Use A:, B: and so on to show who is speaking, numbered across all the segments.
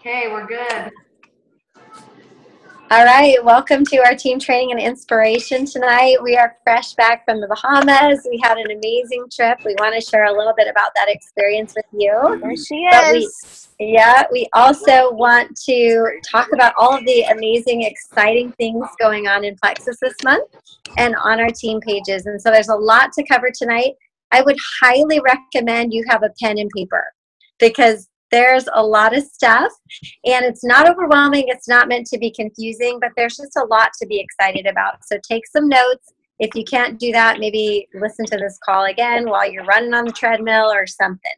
A: Okay, we're good.
B: All right, welcome to our team training and inspiration tonight. We are fresh back from the Bahamas. We had an amazing trip. We want to share a little bit about that experience with you.
C: There she
B: But
C: is.
B: we also want to talk about all of the amazing, exciting things going on in Plexus this month and on our team pages. And so there's a lot to cover tonight. I would highly recommend you have a pen and paper because there's a lot of stuff and it's not overwhelming. It's not meant to be confusing, but there's just a lot to be excited about. So take some notes. If you can't do that, maybe listen to this call again while you're running on the treadmill or something.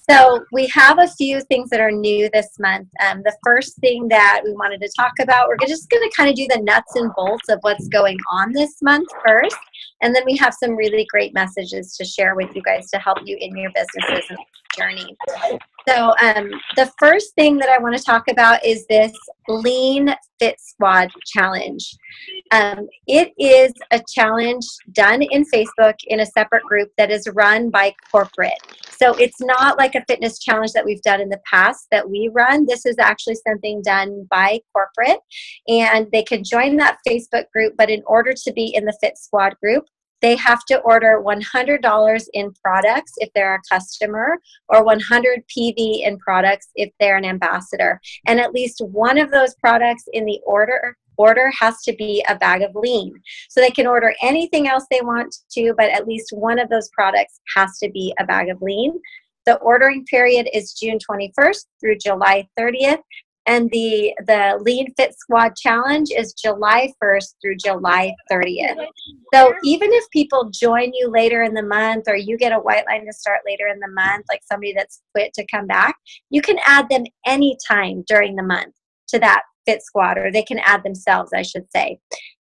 B: So we have a few things that are new this month. The first thing that we wanted to talk about, we're just going to kind of do the nuts and bolts of what's going on this month first. And then we have some really great messages to share with you guys to help you in your businesses and journey. So the first thing that I want to talk about is this Lean Fit Squad Challenge. It is a challenge done in Facebook in a separate group that is run by corporate. So it's not like a fitness challenge that we've done in the past that we run. This is actually something done by corporate, and they can join that Facebook group, but in order to be in the Fit Squad group, they have to order $100 in products if they're a customer, or 100 PV in products if they're an ambassador. And at least one of those products in the order has to be a bag of lean. So they can order anything else they want to, but at least one of those products has to be a bag of lean. The ordering period is June 21st through July 30th. And the Lean Fit Squad Challenge is July 1st through July 30th. So even if people join you later in the month, or you get a white line to start later in the month, like somebody that's quit to come back, you can add them anytime during the month to that Fit Squad, or they can add themselves, I should say.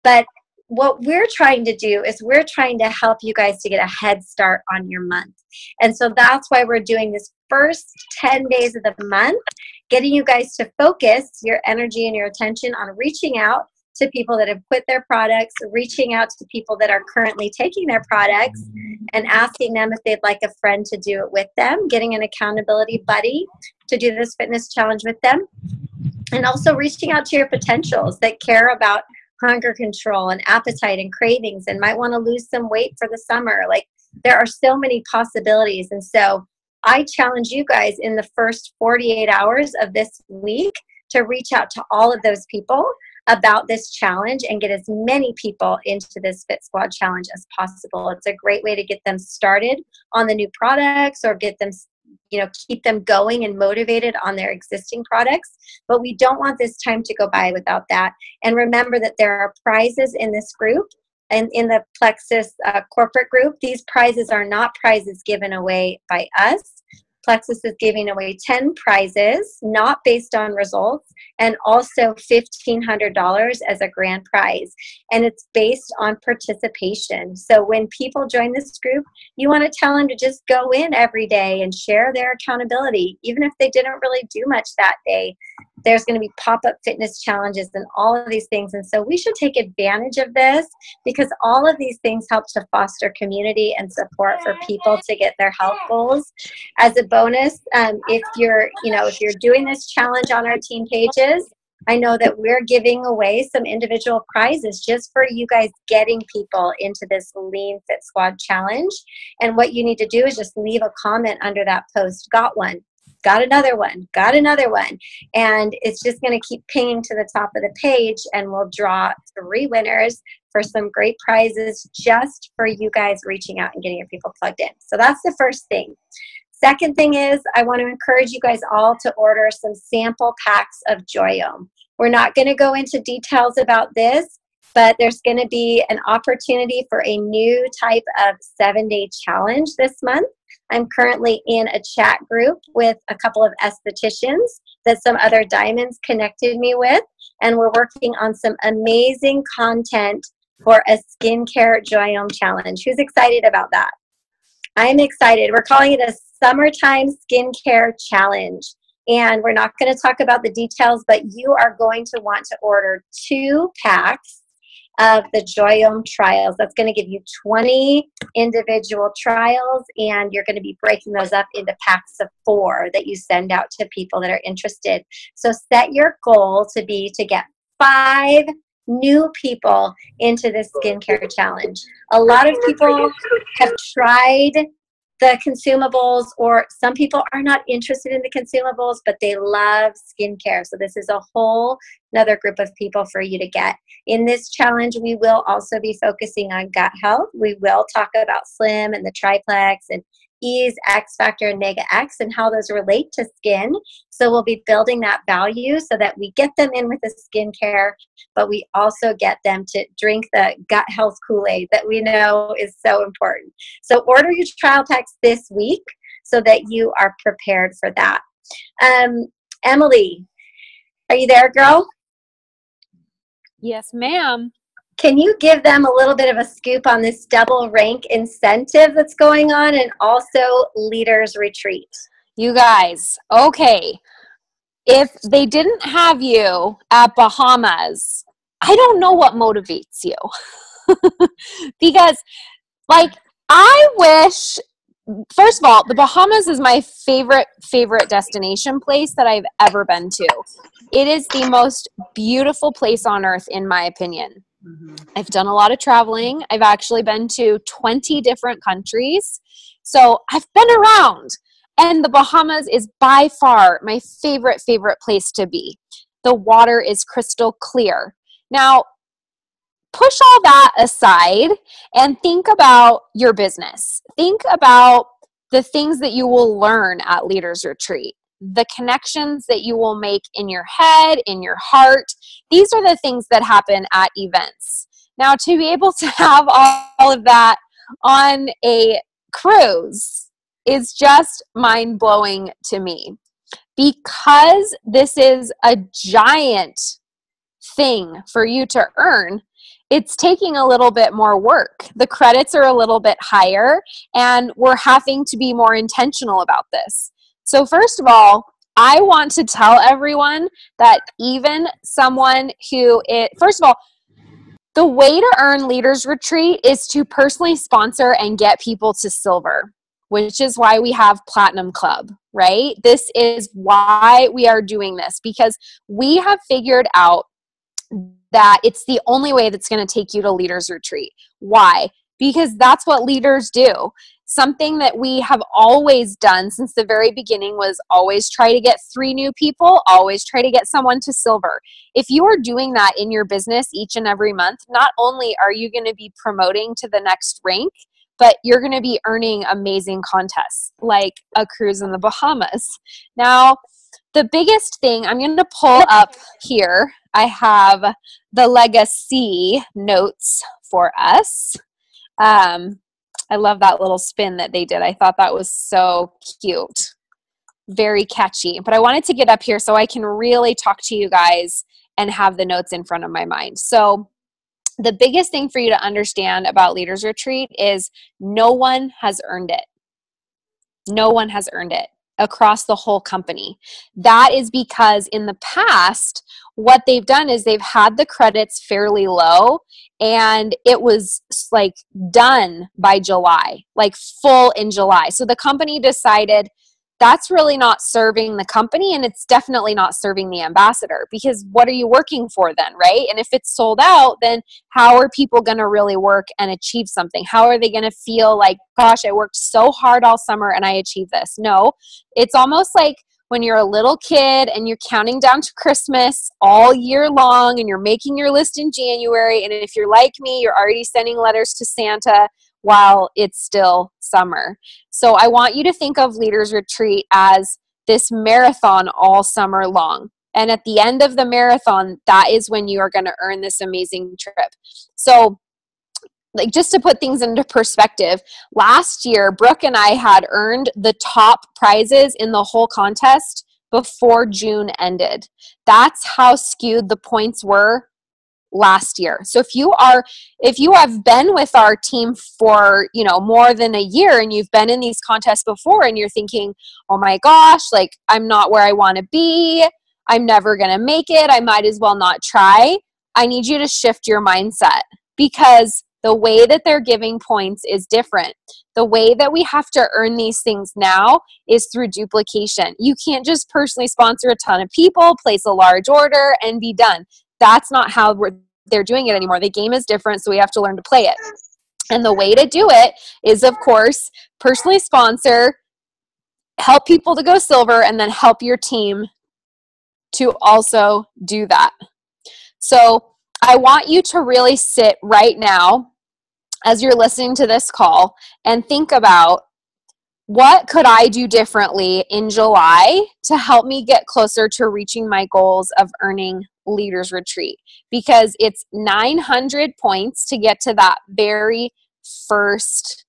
B: But what we're trying to do is we're trying to help you guys to get a head start on your month. And so that's why we're doing this first 10 days of the month, getting you guys to focus your energy and your attention on reaching out to people that have quit their products, reaching out to people that are currently taking their products and asking them if they'd like a friend to do it with them, getting an accountability buddy to do this fitness challenge with them, and also reaching out to your potentials that care about hunger control and appetite and cravings and might want to lose some weight for the summer. Like, there are so many possibilities. And so I challenge you guys in the first 48 hours of this week to reach out to all of those people about this challenge and get as many people into this Fit Squad challenge as possible. It's a great way to get them started on the new products, or get them, keep them going and motivated on their existing products. But we don't want this time to go by without that. And remember that there are prizes in this group. And in the Plexus corporate group, these prizes are not prizes given away by us. Plexus is giving away 10 prizes, not based on results, and also $1,500 as a grand prize. And it's based on participation. So when people join this group, you want to tell them to just go in every day and share their accountability. Even if they didn't really do much that day, there's going to be pop-up fitness challenges and all of these things. And so we should take advantage of this, because all of these things help to foster community and support for people to get their health goals. As a bonus, if you're doing this challenge on our team pages, I know that we're giving away some individual prizes just for you guys getting people into this Lean Fit Squad challenge. And what you need to do is just leave a comment under that post. Got one. Got another one. Got another one. And it's just going to keep pinging to the top of the page, and we'll draw 3 winners for some great prizes just for you guys reaching out and getting your people plugged in. So that's the first thing. Second thing is, I want to encourage you guys all to order some sample packs of Joyome. We're not going to go into details about this, but there's going to be an opportunity for a new type of 7-day challenge this month. I'm currently in a chat group with a couple of estheticians that some other diamonds connected me with, and we're working on some amazing content for a skincare Joyome challenge. Who's excited about that? I'm excited. We're calling it a summertime skincare challenge. And we're not going to talk about the details, but you are going to want to order 2 packs of the Joyome trials. That's going to give you 20 individual trials, and you're going to be breaking those up into packs of 4 that you send out to people that are interested. So set your goal to be to get 5 new people into this skincare challenge. A lot of people have tried the consumables, or some people are not interested in the consumables, but they love skincare. So this is a whole another group of people for you to get. In this challenge, we will also be focusing on gut health. We will talk about Slim and the triplex and Ease, X Factor, and Mega X, and how those relate to skin. So we'll be building that value so that we get them in with the skincare, but we also get them to drink the gut health Kool-Aid that we know is so important. So order your trial packs this week so that you are prepared for that. Emily, are you there, girl?
A: Yes, ma'am.
B: Can you give them a little bit of a scoop on this double rank incentive that's going on, and also Leaders Retreat?
A: You guys, okay. If they didn't have you at Bahamas, I don't know what motivates you. Because, like, I wish, first of all, the Bahamas is my favorite destination place that I've ever been to. It is the most beautiful place on earth, in my opinion. I've done a lot of traveling. I've actually been to 20 different countries. So I've been around. And the Bahamas is by far my favorite place to be. The water is crystal clear. Now, push all that aside and think about your business. Think about the things that you will learn at Leaders Retreat, the connections that you will make in your head, in your heart. These are the things that happen at events. Now, to be able to have all of that on a cruise is just mind-blowing to me, because this is a giant thing for you to earn. It's taking a little bit more work. The credits are a little bit higher, and we're having to be more intentional about this. So first of all, I want to tell everyone that even someone first of all, the way to earn Leaders Retreat is to personally sponsor and get people to silver, which is why we have Platinum Club, right? This is why we are doing this, because we have figured out that it's the only way that's going to take you to Leaders Retreat. Why? Because that's what leaders do. Something that we have always done since the very beginning was always try to get 3 new people, always try to get someone to silver. If you are doing that in your business each and every month, not only are you going to be promoting to the next rank, but you're going to be earning amazing contests like a cruise in the Bahamas. Now, the biggest thing, I'm going to pull up here, I have the legacy notes for us. I love that little spin that they did. I thought that was so cute. Very catchy. But I wanted to get up here so I can really talk to you guys and have the notes in front of my mind. So the biggest thing for you to understand about Leaders Retreat is no one has earned it. No one has earned it across the whole company. That is because in the past, what they've done is they've had the credits fairly low, and it was like done by July, like full in July. So the company decided that's really not serving the company, and it's definitely not serving the ambassador, because what are you working for then, right? And if it's sold out, then how are people going to really work and achieve something? How are they going to feel like, gosh, I worked so hard all summer and I achieved this? No, it's almost like when you're a little kid and you're counting down to Christmas all year long and you're making your list in January. And if you're like me, you're already sending letters to Santa while it's still summer. So I want you to think of Leaders Retreat as this marathon all summer long. And at the end of the marathon, that is when you are going to earn this amazing trip. So like, just to put things into perspective, last year, Brooke and I had earned the top prizes in the whole contest before June ended. That's how skewed the points were last year. So if you have been with our team for, more than a year, and you've been in these contests before, and you're thinking, oh my gosh, like, I'm not where I want to be, I'm never going to make it, I might as well not try. I need you to shift your mindset, because the way that they're giving points is different. The way that we have to earn these things now is through duplication. You can't just personally sponsor a ton of people, place a large order, and be done. That's not how they're doing it anymore. The game is different, so we have to learn to play it. And the way to do it is, of course, personally sponsor, help people to go silver, and then help your team to also do that. So I want you to really sit right now as you're listening to this call and think about, what could I do differently in July to help me get closer to reaching my goals of earning Leaders Retreat? Because it's 900 points to get to that very first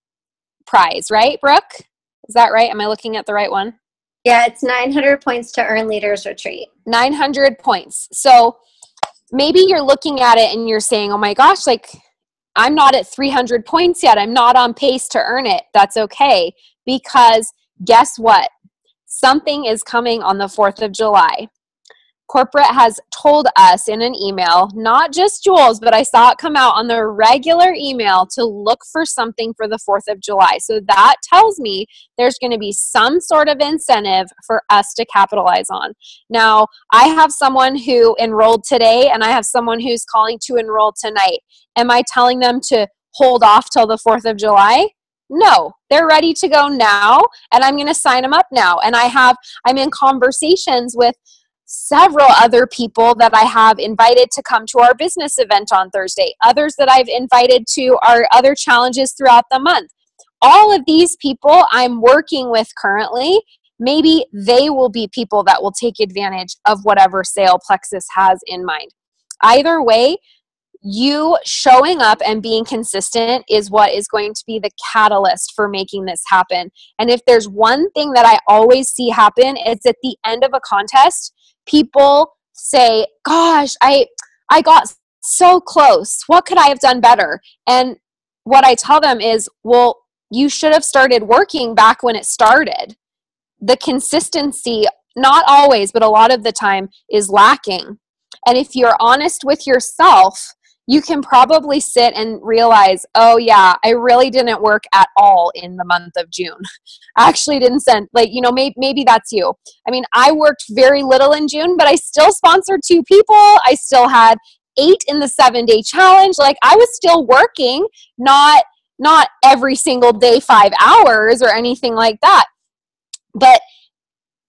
A: prize, right, Brooke? Is that right? Am I looking at the right one?
B: Yeah, it's 900 points to earn Leaders Retreat. 900
A: points. So maybe you're looking at it and you're saying, oh my gosh, like I'm not at 300 points yet. I'm not on pace to earn it. That's okay, because guess what? Something is coming on the 4th of July. Corporate has told us in an email, not just Jules, but I saw it come out on the regular email, to look for something for the 4th of July. So that tells me there's going to be some sort of incentive for us to capitalize on. Now, I have someone who enrolled today, and I have someone who's calling to enroll tonight. Am I telling them to hold off till the 4th of July? No, they're ready to go now, and I'm going to sign them up now. And I'm in conversations with several other people that I have invited to come to our business event on Thursday, others that I've invited to our other challenges throughout the month. All of these people I'm working with currently, maybe they will be people that will take advantage of whatever sale Plexus has in mind. Either way, you showing up and being consistent is what is going to be the catalyst for making this happen. And if there's one thing that I always see happen, it's at the end of a contest, people say, gosh, I got so close. What could I have done better? And what I tell them is, well, you should have started working back when it started. The consistency, not always, but a lot of the time, is lacking. And if you're honest with yourself, you can probably sit and realize, oh yeah, I really didn't work at all in the month of June. I actually didn't send, maybe that's you. I mean, I worked very little in June, but I still sponsored 2 people. I still had 8 in the 7-day challenge. Like, I was still working, not every single day, 5 hours or anything like that. But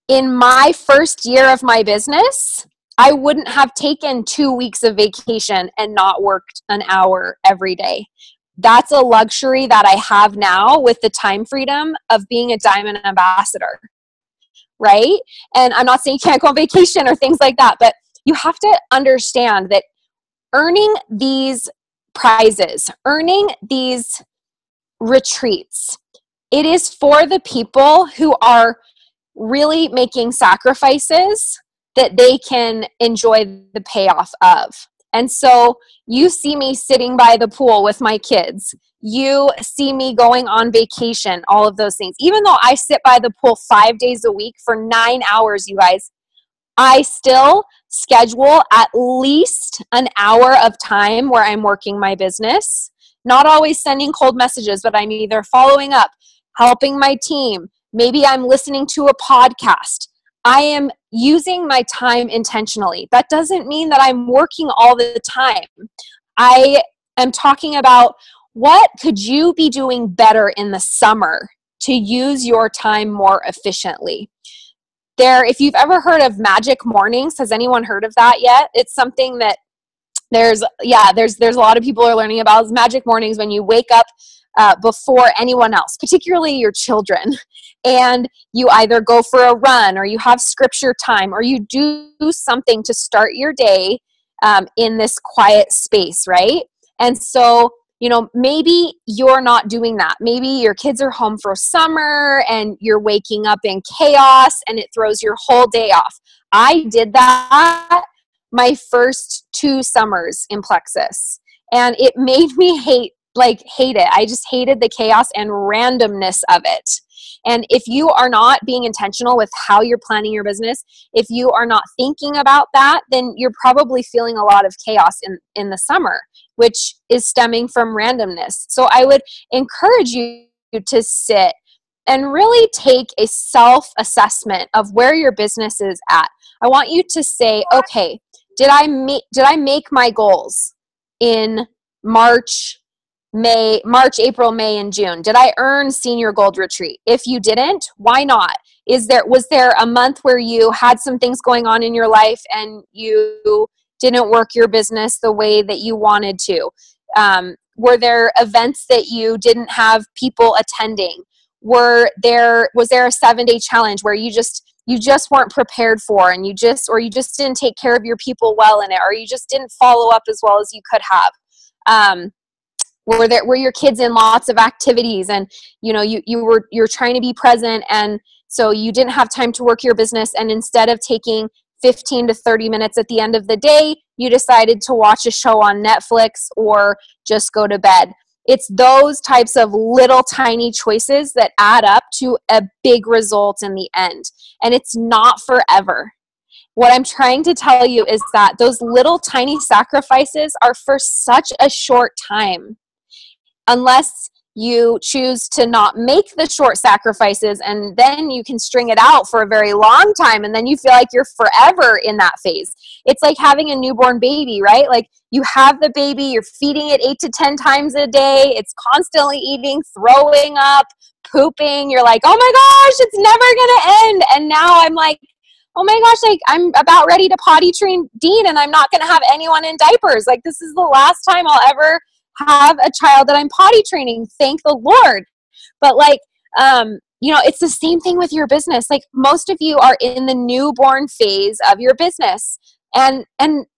A: in my first year of my business, I wouldn't have taken 2 weeks of vacation and not worked an hour every day. That's a luxury that I have now with the time freedom of being a Diamond Ambassador, right? And I'm not saying you can't go on vacation or things like that, but you have to understand that earning these prizes, earning these retreats, it is for the people who are really making sacrifices that they can enjoy the payoff of. And so you see me sitting by the pool with my kids. You see me going on vacation, all of those things. Even though I sit by the pool 5 days a week for 9 hours, you guys, I still schedule at least an hour of time where I'm working my business. Not always sending cold messages, but I'm either following up, helping my team. Maybe I'm listening to a podcast. I am using my time intentionally. That doesn't mean that I'm working all the time. I am talking about, what could you be doing better in the summer to use your time more efficiently? If you've ever heard of magic mornings, has anyone heard of that yet? It's something that there's a lot of people are learning about. It's magic mornings, when you wake up before anyone else, particularly your children, and you either go for a run, or you have scripture time, or you do something to start your day in this quiet space, right? And so, maybe you're not doing that. Maybe your kids are home for summer and you're waking up in chaos and it throws your whole day off. I did that my first 2 summers in Plexus, and it made me hate it. I just hated the chaos and randomness of it. And if you are not being intentional with how you're planning your business, if you are not thinking about that, then you're probably feeling a lot of chaos in the summer, which is stemming from randomness. So I would encourage you to sit and really take a self-assessment of where your business is at. I want you to say, okay, did I make my goals in March, April, May, and June? Did I earn Senior Gold Retreat? If you didn't, why not? Was there a month where you had some things going on in your life and you didn't work your business the way that you wanted to? Were there events that you didn't have people attending? Was there a 7-day challenge where you just weren't prepared for, and you just didn't take care of your people well in it, or you just didn't follow up as well as you could have? Were your kids in lots of activities, and you're trying to be present, and so you didn't have time to work your business, and instead of taking 15 to 30 minutes at the end of the day, you decided to watch a show on Netflix or just go to bed. It's those types of little tiny choices that add up to a big result in the end. And it's not forever. What I'm trying to tell you is that those little tiny sacrifices are for such a short time. Unless you choose to not make the short sacrifices, and then you can string it out for a very long time, and then you feel like you're forever in that phase. It's like having a newborn baby, right? Like, you have the baby, you're feeding it 8 to 10 times a day, it's constantly eating, throwing up, pooping. You're like, oh my gosh, it's never gonna end. And now I'm like, oh my gosh, like, I'm about ready to potty train Dean, and I'm not gonna have anyone in diapers. Like, this is the last time I'll ever have a child that I'm potty training, thank the Lord. But it's the same thing with your business. Like, most of you are in the newborn phase of your business. And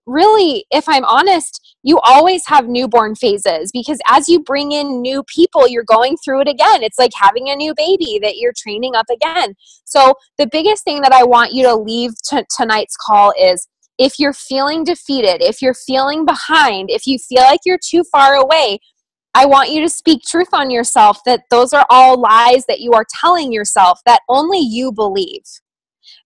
A: really, if I'm honest, you always have newborn phases, because as you bring in new people, you're going through it again. It's like having a new baby that you're training up again. So the biggest thing that I want you to leave tonight's call is, if you're feeling defeated, if you're feeling behind, if you feel like you're too far away, I want you to speak truth on yourself, that those are all lies that you are telling yourself that only you believe.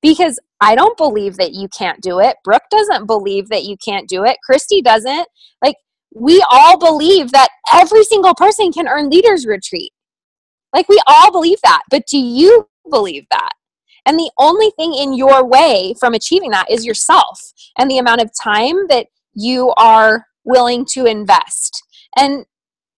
A: Because I don't believe that you can't do it. Brooke doesn't believe that you can't do it. Christy doesn't. Like, we all believe that every single person can earn Leaders Retreat. Like, we all believe that. But do you believe that? And the only thing in your way from achieving that is yourself and the amount of time that you are willing to invest. And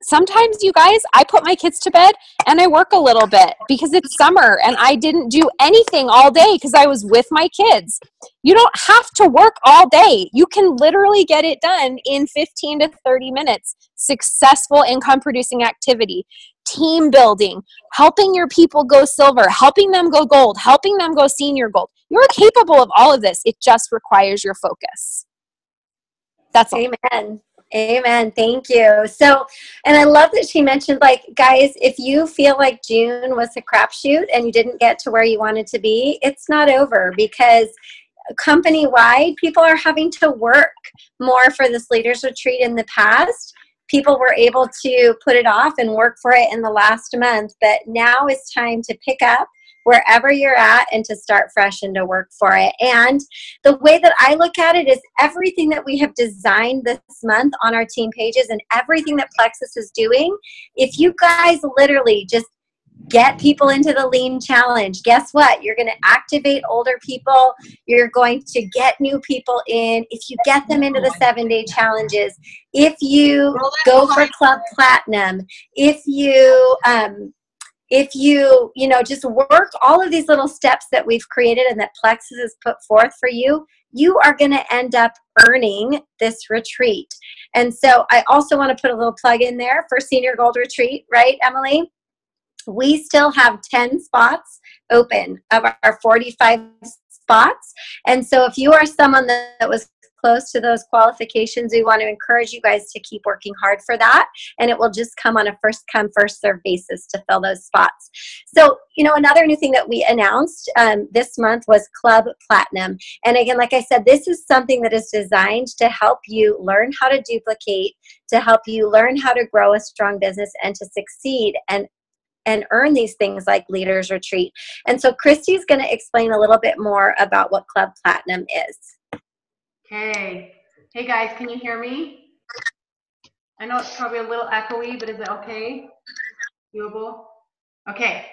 A: sometimes, you guys, I put my kids to bed and I work a little bit because it's summer and I didn't do anything all day because I was with my kids. You don't have to work all day. You can literally get it done in 15 to 30 minutes. Successful income producing activity, team building, helping your people go silver, helping them go gold, helping them go senior gold. You're capable of all of this. It just requires your focus. That's all.
B: Amen. Amen. Thank you. So, and I love that she mentioned, like, guys, if you feel like June was a crapshoot and you didn't get to where you wanted to be, it's not over, because company-wide, people are having to work more for this Leaders Retreat. In the past, people were able to put it off and work for it in the last month, but now it's time to pick up wherever you're at and to start fresh and to work for it. And the way that I look at it is, everything that we have designed this month on our team pages and everything that Plexus is doing, if you guys literally just get people into the Lean Challenge, guess what? You're going to activate older people. You're going to get new people in. If you get them into the 7-day challenges, if you go for Club Platinum, if you just work all of these little steps that we've created and that Plexus has put forth for you, you are going to end up earning this retreat. And so I also want to put a little plug in there for Senior Gold Retreat, right, Emily? We still have 10 spots open of our 45 spots. And so if you are someone that was close to those qualifications, we want to encourage you guys to keep working hard for that. And it will just come on a first come, first serve basis to fill those spots. So, another new thing that we announced this month was Club Platinum. And again, like I said, this is something that is designed to help you learn how to duplicate, to help you learn how to grow a strong business and to succeed. And and earn these things like Leaders Retreat. And so Christy's going to explain a little bit more about what Club Platinum is.
C: Okay. Hey guys, can you hear me? I know it's probably a little echoey, but is it okay? Doable? Okay.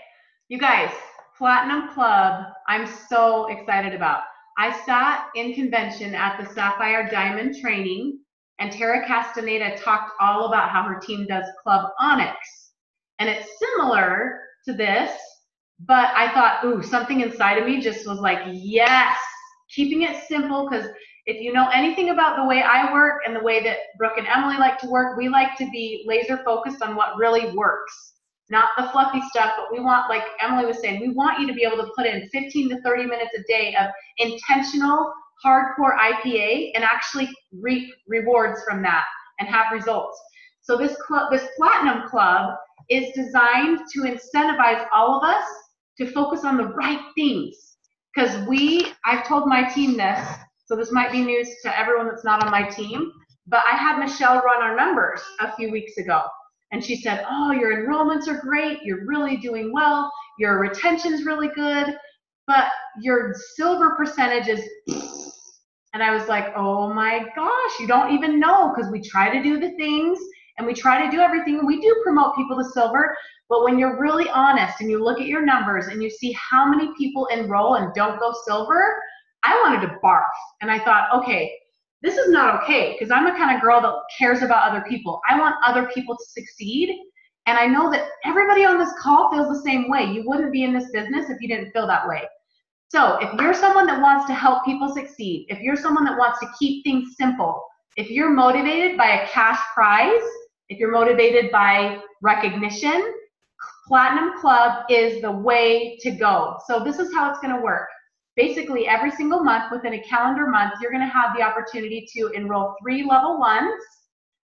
C: You guys, Platinum Club, I'm so excited about. I sat in convention at the Sapphire Diamond training, and Tara Castaneda talked all about how her team does Club Onyx. And it's similar to this, but I thought, ooh, something inside of me just was like, yes, keeping it simple, because if you know anything about the way I work and the way that Brooke and Emily like to work, we like to be laser focused on what really works. Not the fluffy stuff, but we want, like Emily was saying, we want you to be able to put in 15 to 30 minutes a day of intentional, hardcore IPA and actually reap rewards from that and have results. So this Platinum Club is designed to incentivize all of us to focus on the right things. Because I've told my team this, so this might be news to everyone that's not on my team, but I had Michelle run our numbers a few weeks ago. And she said, oh, your enrollments are great. You're really doing well. Your retention's really good. But your silver percentage is, and I was like, oh my gosh, you don't even know, because we try to do the things and we try to do everything. We do promote people to silver, but when you're really honest and you look at your numbers and you see how many people enroll and don't go silver, I wanted to barf. And I thought, okay, this is not okay, because I'm the kind of girl that cares about other people. I want other people to succeed. And I know that everybody on this call feels the same way. You wouldn't be in this business if you didn't feel that way. So if you're someone that wants to help people succeed, if you're someone that wants to keep things simple, if you're motivated by a cash prize, if you're motivated by recognition, Platinum Club is the way to go. So this is how it's going to work. Basically, every single month, within a calendar month, you're going to have the opportunity to enroll 3 level 1s,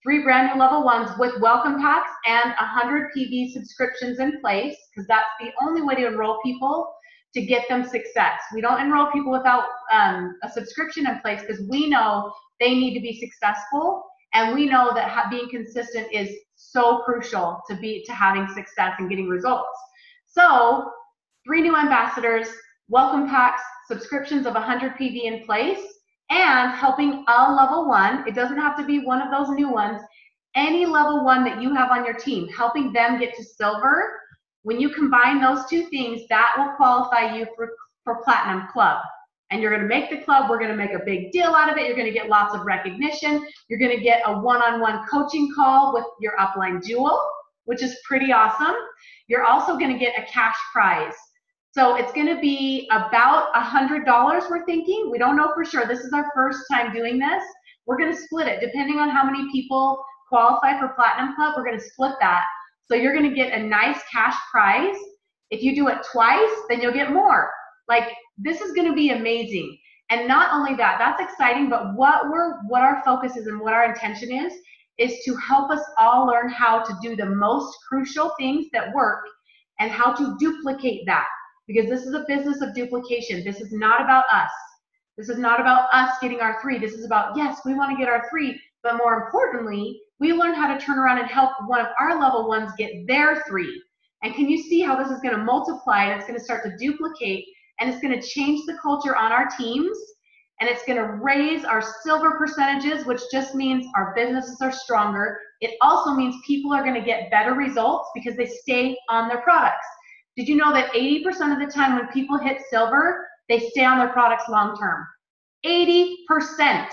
C: 3 brand new level 1s with welcome packs and 100 PV subscriptions in place, because that's the only way to enroll people to get them success. We don't enroll people without a subscription in place, because we know they need to be successful, and we know that being consistent is so crucial to having success and getting results. So 3 new ambassadors, welcome packs, subscriptions of 100 PV in place, and helping a level 1. It doesn't have to be one of those new ones. Any level 1 that you have on your team, helping them get to silver. When you combine those 2 things, that will qualify you for Platinum Club. And you're going to make the club. We're going to make a big deal out of it. You're going to get lots of recognition. You're going to get a one-on-one coaching call with your upline Jewel, which is pretty awesome. You're also going to get a cash prize. So it's going to be about $100, we're thinking. We don't know for sure. This is our first time doing this. We're going to split it. Depending on how many people qualify for Platinum Club, we're going to split that. So you're going to get a nice cash prize. If you do it twice, then you'll get more. Like, this is going to be amazing. And not only that, that's exciting, but what our focus is and what our intention is to help us all learn how to do the most crucial things that work and how to duplicate that. Because this is a business of duplication. This is not about us. This is not about us getting our 3. This is about, yes, we want to get our 3, but more importantly, we learn how to turn around and help one of our level 1s get their 3. And can you see how this is going to multiply, and it's going to start to duplicate, and it's going to change the culture on our teams, and it's going to raise our silver percentages, which just means our businesses are stronger. It also means people are going to get better results because they stay on their products. Did you know that 80% of the time when people hit silver, they stay on their products long term? 80%.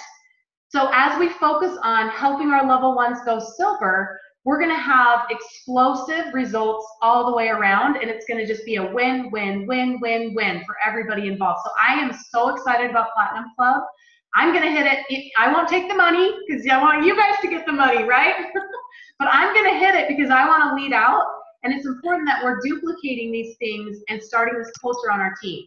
C: So as we focus on helping our level 1s go silver, we're going to have explosive results all the way around, and it's going to just be a win, win, win, win, win for everybody involved. So I am so excited about Platinum Club. I'm going to hit it. I won't take the money because I want you guys to get the money, right? But I'm going to hit it because I want to lead out. And it's important that we're duplicating these things and starting this culture on our team.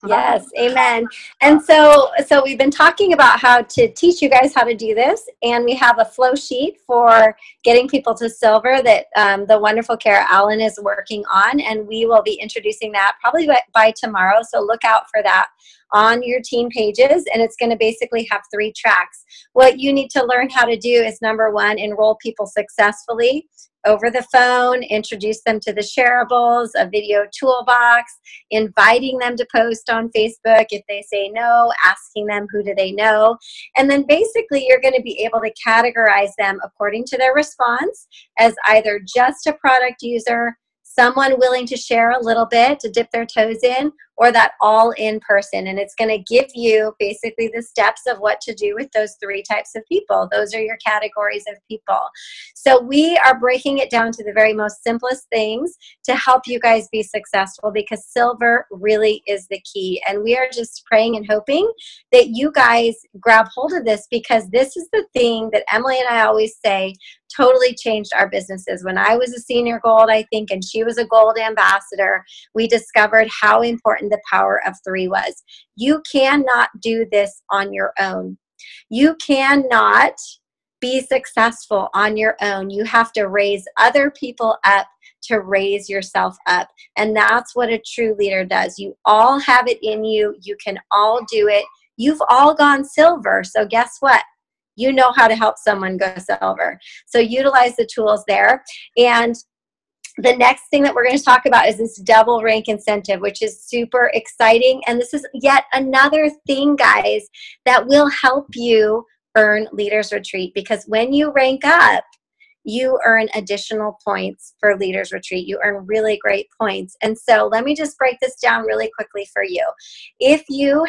C: So
B: yes, amen. And so we've been talking about how to teach you guys how to do this, and we have a flow sheet for getting people to silver that the wonderful Kara Allen is working on, and we will be introducing that probably by tomorrow, so look out for that on your team pages, and it's going to basically have 3 tracks. What you need to learn how to do is, number 1, enroll people successfully over the phone, introduce them to the shareables, a video toolbox, inviting them to post on Facebook. If they say no, asking them who do they know. And then basically you're going to be able to categorize them according to their response as either just a product user, someone willing to share a little bit to dip their toes in, or that all in person. And it's going to give you basically the steps of what to do with those 3 types of people. Those are your categories of people. So we are breaking it down to the very most simplest things to help you guys be successful, because silver really is the key. And we are just praying and hoping that you guys grab hold of this, because this is the thing that Emily and I always say totally changed our businesses. When I was a senior gold, I think, and she was a gold ambassador, we discovered how important the power of 3 was. You cannot do this on your own. You cannot be successful on your own. You have to raise other people up to raise yourself up. And that's what a true leader does. You all have it in you. You can all do it. You've all gone silver. So guess what? You know how to help someone go silver. So utilize the tools there. And the next thing that we're going to talk about is this double rank incentive, which is super exciting. And this is yet another thing, guys, that will help you earn Leaders Retreat, because when you rank up, you earn additional points for Leaders Retreat. You earn really great points. And so let me just break this down really quickly for you. If you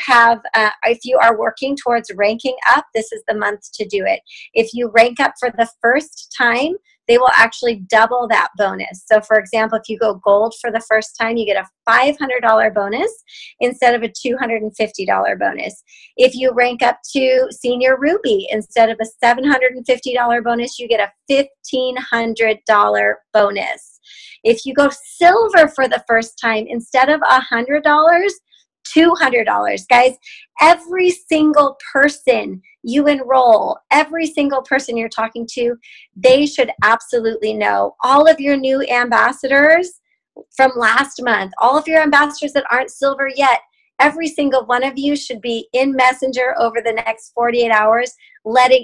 B: are working towards ranking up, this is the month to do it. If you rank up for the first time, they will actually double that bonus. So for example, if you go gold for the first time, you get a $500 bonus instead of a $250 bonus. If you rank up to senior ruby, instead of a $750 bonus, you get a $1,500 bonus. If you go silver for the first time, instead of $100, $200. Guys, every single person you enroll, every single person you're talking to, they should absolutely know. All of your new ambassadors from last month, all of your ambassadors that aren't silver yet, every single one of you should be in Messenger over the next 48 hours,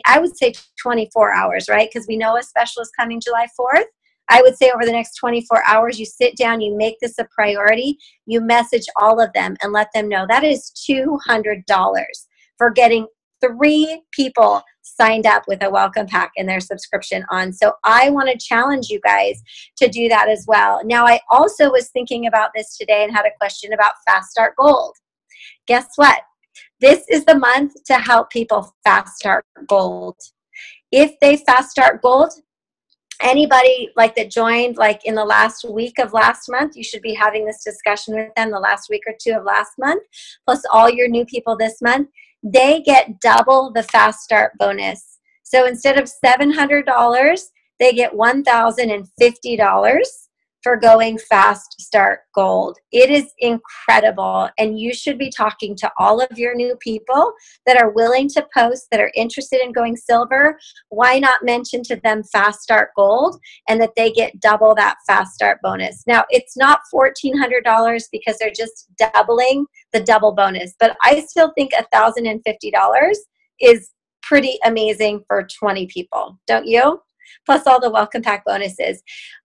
B: I would say 24 hours, right? Because we know a special is coming July 4th. I would say over the next 24 hours, you sit down, you make this a priority, you message all of them and let them know. That is $200 for getting 3 people signed up with a welcome pack and their subscription on. So I want to challenge you guys to do that as well. Now, I also was thinking about this today and had a question about Fast Start Gold. Guess what? This is the month to help people fast start gold. If they fast start gold, anybody that joined in the last week of last month, you should be having this discussion with them the last week or 2 of last month, plus all your new people this month, they get double the fast start bonus. So instead of $700, they get $1,050 for going Fast Start Gold. It is incredible, and you should be talking to all of your new people that are willing to post, that are interested in going silver. Why not mention to them Fast Start Gold and that they get double that Fast Start bonus? Now, it's not $1,400 because they're just doubling the double bonus, but I still think $1,050 is pretty amazing for 20 people, don't you? Plus all the welcome pack bonuses.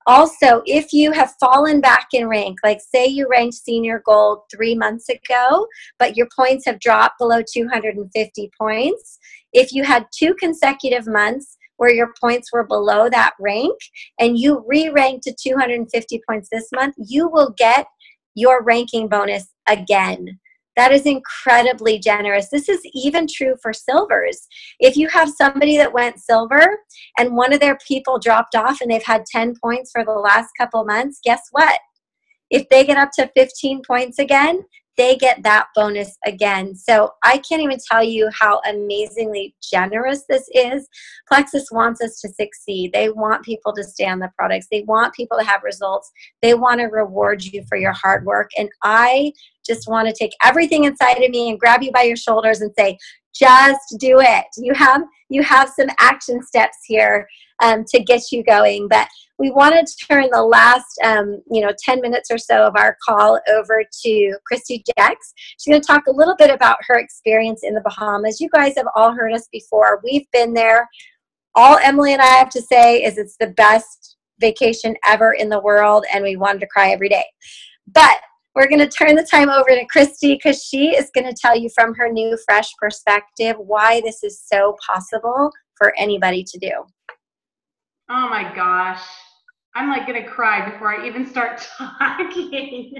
B: Also, if you have fallen back in rank, say you ranked senior gold 3 months ago, but your points have dropped below 250 points, if you had 2 consecutive months where your points were below that rank and you re-ranked to 250 points this month, you will get your ranking bonus again. That is incredibly generous. This is even true for silvers. If you have somebody that went silver and one of their people dropped off and they've had 10 points for the last couple months, guess what? If they get up to 15 points again, they get that bonus again. So I can't even tell you how amazingly generous this is. Plexus wants us to succeed. They want people to stay on the products. They want people to have results. They want to reward you for your hard work. And I just want to take everything inside of me and grab you by your shoulders and say, just do it. You have some action steps here to get you going. But we want to turn the last, 10 minutes or so of our call over to Christy Jex. She's going to talk a little bit about her experience in the Bahamas. You guys have all heard us before. We've been there. All Emily and I have to say is it's the best vacation ever in the world, and we wanted to cry every day. But we're going to turn the time over to Christy because she is going to tell you from her new, fresh perspective why this is so possible for anybody to do.
C: Oh my gosh. I'm like going to cry before I even start talking.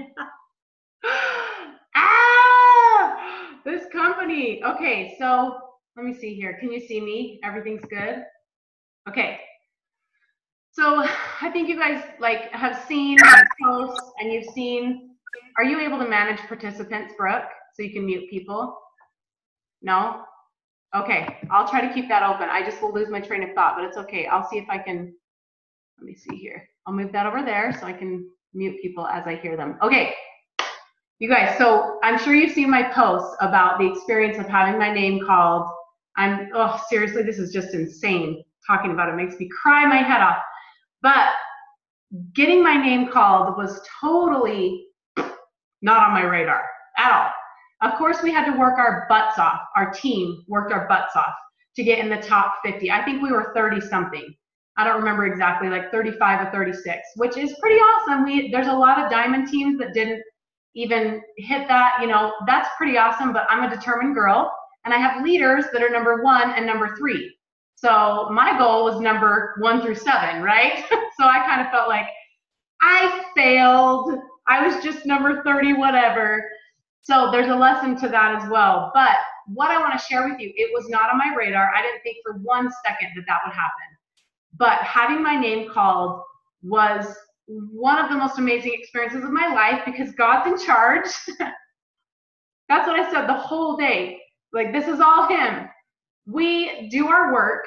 C: This company. Okay, so let me see here. Can you see me? Everything's good? Okay. So I think you guys have seen my posts and you've seen, are you able to manage participants, Brooke, so you can mute people? No? Okay, I'll try to keep that open. I just will lose my train of thought, but it's okay. I'll see if I can, let me see here. I'll move that over there so I can mute people as I hear them. Okay, you guys, so I'm sure you've seen my posts about the experience of having my name called. Seriously, this is just insane. Talking about it makes me cry my head off. But getting my name called was totally not on my radar at all. Of course, we had to work our butts off. Our team worked our butts off to get in the top 50. I think we were 30-something. I don't remember exactly, like 35 or 36, which is pretty awesome. There's a lot of diamond teams that didn't even hit that. That's pretty awesome, but I'm a determined girl, and I have leaders that are number 1 and number 3. So my goal was number 1 through 7, right? So I kind of felt like I failed. I was just number 30, whatever. So there's a lesson to that as well. But what I want to share with you, it was not on my radar. I didn't think for 1 second that would happen. But having my name called was one of the most amazing experiences of my life because God's in charge. That's what I said the whole day. Like, this is all Him. We do our work.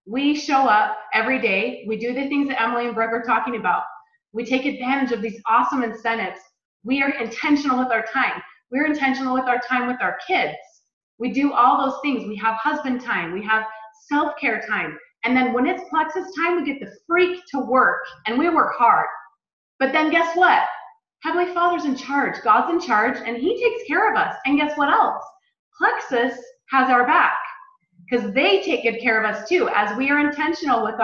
C: We show up every day. We do the things that Emily and Brooke are talking about. We take advantage of these awesome incentives. We are intentional with our time. We're intentional with our time with our kids. We do all those things. We have husband time. We have self-care time. And then when it's Plexus time, we get the freak to work, and we work hard. But then guess what? Heavenly Father's in charge. God's in charge, and He takes care of us. And guess what else? Plexus has our back because they take good care of us too. As we are intentional with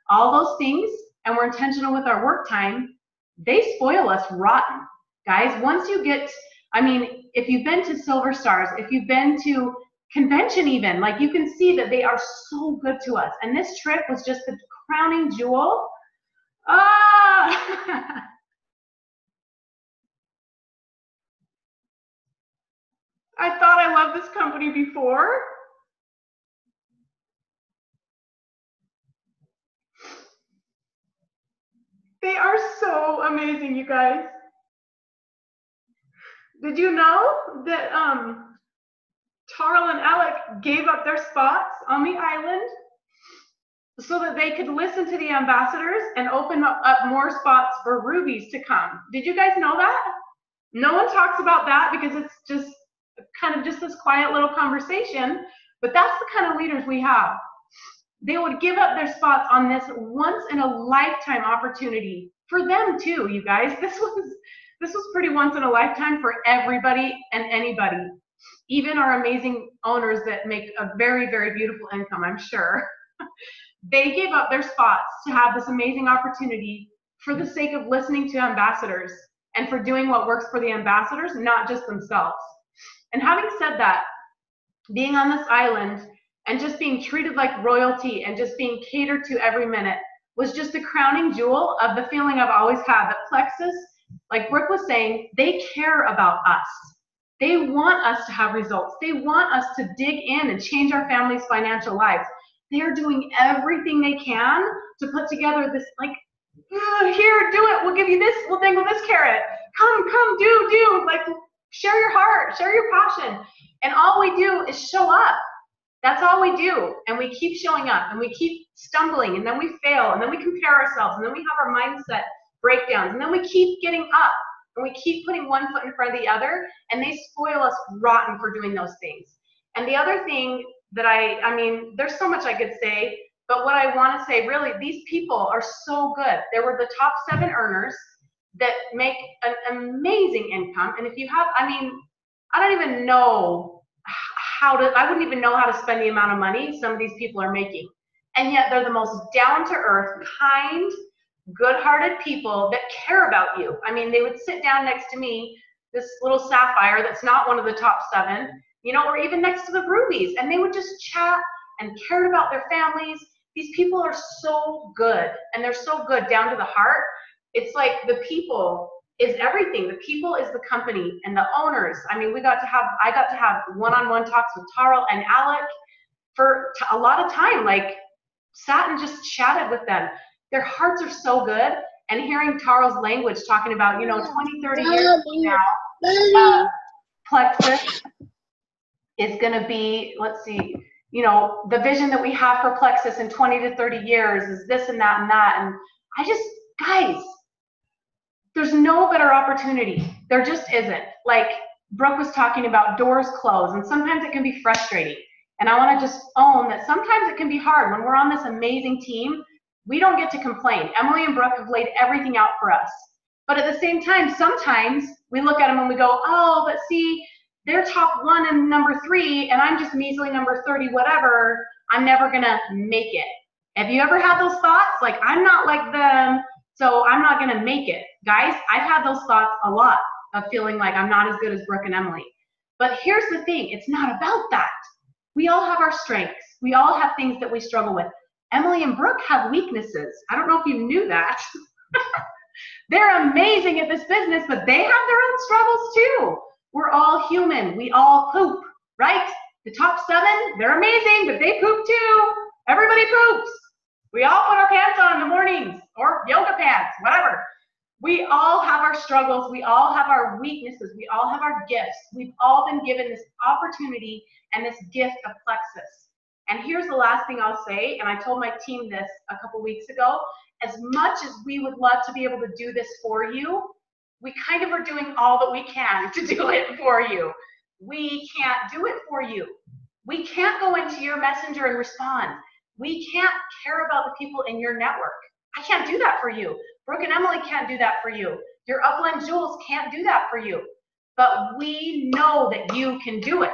C: all those things, and we're intentional with our work time, they spoil us rotten. Guys, once you get, if you've been to Silver Stars, if you've been to convention even, like you can see that they are so good to us. And this trip was just the crowning jewel. I thought I loved this company before. They are so amazing, you guys. Did you know that Tarl and Alec gave up their spots on the island so that they could listen to the ambassadors and open up more spots for rubies to come? Did you guys know that? No one talks about that because it's just kind of just this quiet little conversation, but that's the kind of leaders we have. They would give up their spots on this once in a lifetime opportunity for them too, you guys. This was pretty once in a lifetime for everybody and anybody, even our amazing owners that make a very, very beautiful income, I'm sure. They gave up their spots to have this amazing opportunity for the sake of listening to ambassadors and for doing what works for the ambassadors, not just themselves. And having said that, being on this island and just being treated like royalty and just being catered to every minute was just the crowning jewel of the feeling I've always had that Plexus, like Brooke was saying, they care about us. They want us to have results. They want us to dig in and change our family's financial lives. They are doing everything they can to put together this, like, here, do it. We'll give you this. We'll dangle this carrot. Come, do. Like, share your heart, share your passion. And all we do is show up. That's all we do. And we keep showing up and we keep stumbling and then we fail and then we compare ourselves and then we have our mindset breakdowns and then we keep getting up and we keep putting one foot in front of the other, and they spoil us rotten for doing those things. And the other thing that I mean, there's so much I could say, But what I want to say, really, these people are so good. They were the top 7 earners that make an amazing income. And if you have, I mean, I don't even know I wouldn't even know how to spend the amount of money some of these people are making. And yet they're the most down-to-earth, kind, good-hearted people that care about you. I mean, they would sit down next to me, this little sapphire that's not one of the top 7, you know, or even next to the rubies, and they would just chat and cared about their families. These people are so good, and they're so good down to the heart. It's like the people is everything. The people is the company and the owners. I mean, I got to have one-on-one talks with Tara and Alec for a lot of time, like sat and just chatted with them. Their hearts are so good. And hearing Tara's language talking about, you know, 20, 30 years from now, Plexus is going to be, let's see, you know, the vision that we have for Plexus in 20 to 30 years is this and that and that. And I just, guys, there's no better opportunity. There just isn't. Like Brooke was talking about, doors close, and sometimes it can be frustrating. And I want to just own that sometimes it can be hard. When we're on this amazing team, we don't get to complain. Emily and Brooke have laid everything out for us. But at the same time, sometimes we look at them and we go, oh, but see, they're top 1 and number 3, and I'm just measly number 30, whatever. I'm never going to make it. Have you ever had those thoughts? Like, I'm not like them, so I'm not going to make it. Guys, I've had those thoughts a lot of feeling like I'm not as good as Brooke and Emily. But here's the thing. It's not about that. We all have our strengths. We all have things that we struggle with. Emily and Brooke have weaknesses. I don't know if you knew that. They're amazing at this business, but they have their own struggles too. We're all human. We all poop, right? The top 7, they're amazing, but they poop too. Everybody poops. We all put our pants on in the mornings, or yoga pants, whatever. We all have our struggles. We all have our weaknesses. We all have our gifts. We've all been given this opportunity and this gift of Plexus. And here's the last thing I'll say, and I told my team this a couple weeks ago, as much as we would love to be able to do this for you, we kind of are doing all that we can to do it for you. We can't do it for you. We can't go into your messenger and respond. We can't care about the people in your network. I can't do that for you. Brooke and Emily can't do that for you. Your upline Jules can't do that for you. But we know that you can do it.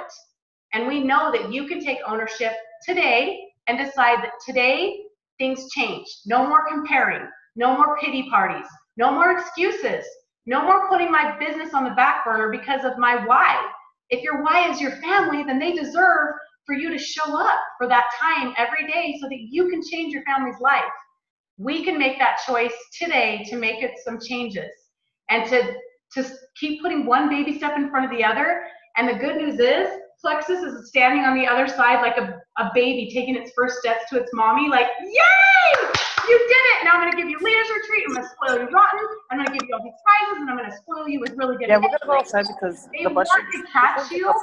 C: And we know that you can take ownership today and decide that today things change. No more comparing. No more pity parties. No more excuses. No more putting my business on the back burner because of my why. If your why is your family, then they deserve for you to show up for that time every day so that you can change your family's life. We can make that choice today to make it some changes and to keep putting one baby step in front of the other. And the good news is Plexus is standing on the other side like a baby taking its first steps to its mommy, like, yay, you did it. Now I'm going to give you Leaders Retreat. I'm going to spoil you rotten. I'm going to give you all these prizes, and I'm going to spoil you with really good
D: we're going to go outside because
C: they
D: the bus
C: want to catch you,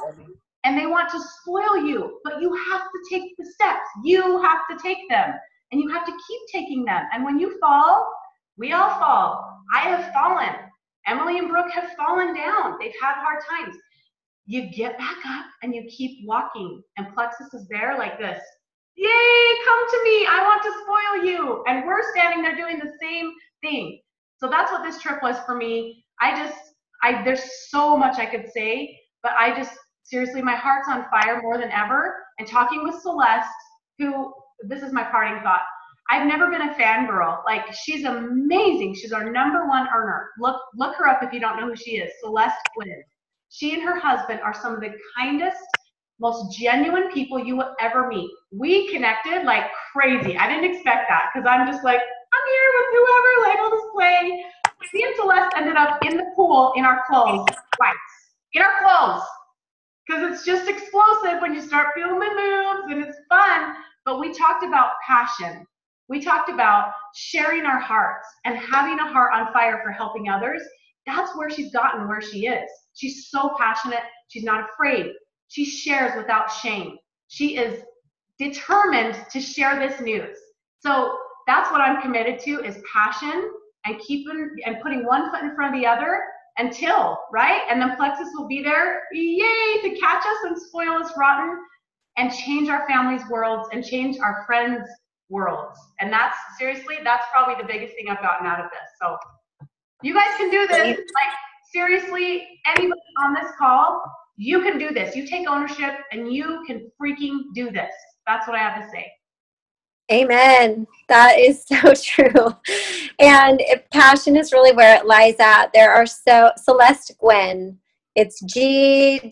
C: and they want to spoil you, but you have to take the steps. You have to take them, and you have to keep taking them. And when you fall, we all fall. I have fallen. Emily and Brooke have fallen down. They've had hard times. You get back up and you keep walking, and Plexus is there like this. Yay, come to me. I want to spoil you. And we're standing there doing the same thing. So that's what this trip was for me. There's so much I could say, but seriously, my heart's on fire more than ever. And talking with Celeste, who, this is my parting thought. I've never been a fangirl. Like, she's amazing. She's our #1 earner. Look her up if you don't know who she is. Celeste Quinn. She and her husband are some of the kindest, most genuine people you will ever meet. We connected like crazy. I didn't expect that because I'm just like, I'm here with whoever, like, I'll just play. Me and Celeste ended up in the pool in our clothes twice. In our clothes. Because it's just explosive when you start feeling the moves and it's fun. But we talked about passion. We talked about sharing our hearts and having a heart on fire for helping others. That's where she's gotten where she is. She's so passionate. She's not afraid. She shares without shame. She is determined to share this news. So that's what I'm committed to, is passion and putting one foot in front of the other until, right? And then Plexus will be there, yay, to catch us and spoil us rotten and change our families' worlds and change our friends' worlds. And that's probably the biggest thing I've gotten out of this. So you guys can do this. Like, seriously, anybody on this call, you can do this. You take ownership and you can freaking do this. That's what I have to say.
B: Amen. That is so true. And passion is really where it lies at. There are Celeste Gwen. It's Gwynn,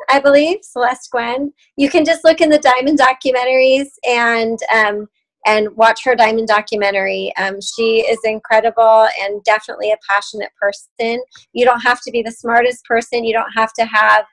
B: I believe, Celeste Gwen. You can just look in the Diamond documentaries and watch her Diamond documentary. She is incredible and definitely a passionate person. You don't have to be the smartest person. You don't have to have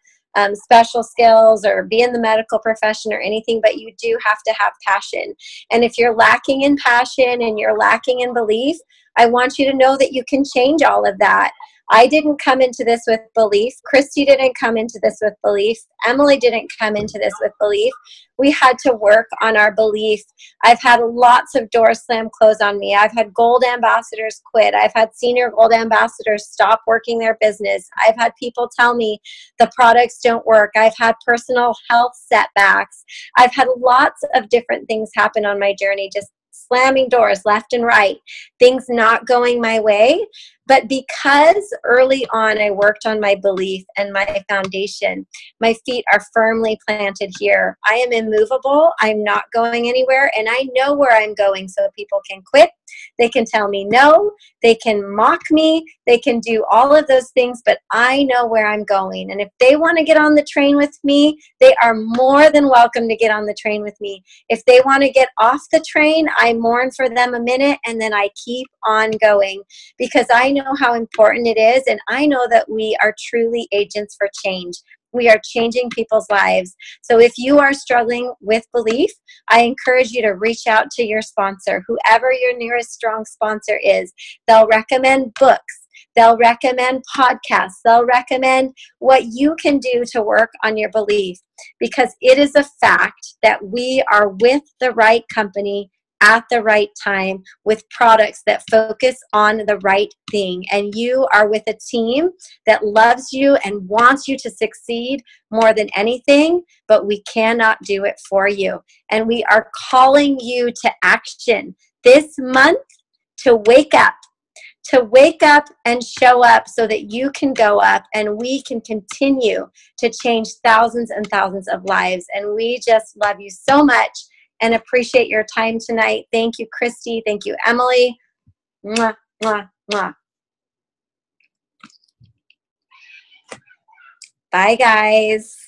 B: special skills or be in the medical profession or anything, but you do have to have passion. And if you're lacking in passion and you're lacking in belief, I want you to know that you can change all of that. I didn't come into this with belief. Christy didn't come into this with belief. Emily didn't come into this with belief. We had to work on our belief. I've had lots of doors slam close on me. I've had gold ambassadors quit. I've had senior gold ambassadors stop working their business. I've had people tell me the products don't work. I've had personal health setbacks. I've had lots of different things happen on my journey, just slamming doors left and right, things not going my way. But because early on I worked on my belief and my foundation, my feet are firmly planted here. I am immovable. I'm not going anywhere. And I know where I'm going, so people can quit. They can tell me no. They can mock me. They can do all of those things, but I know where I'm going. And if they want to get on the train with me, they are more than welcome to get on the train with me. If they want to get off the train, I mourn for them a minute and then I keep on going, because I know how important it is, and I know that we are truly agents for change. We are changing people's lives. So if you are struggling with belief, I encourage you to reach out to your sponsor, whoever your nearest strong sponsor is. They'll recommend books. They'll recommend podcasts. They'll recommend what you can do to work on your belief, because it is a fact that we are with the right company at the right time with products that focus on the right thing. And you are with a team that loves you and wants you to succeed more than anything, but we cannot do it for you. And we are calling you to action this month to wake up and show up so that you can go up and we can continue to change thousands and thousands of lives. And we just love you so much and appreciate your time tonight. Thank you, Christy. Thank you, Emily. Mwah, mwah, mwah. Bye, guys.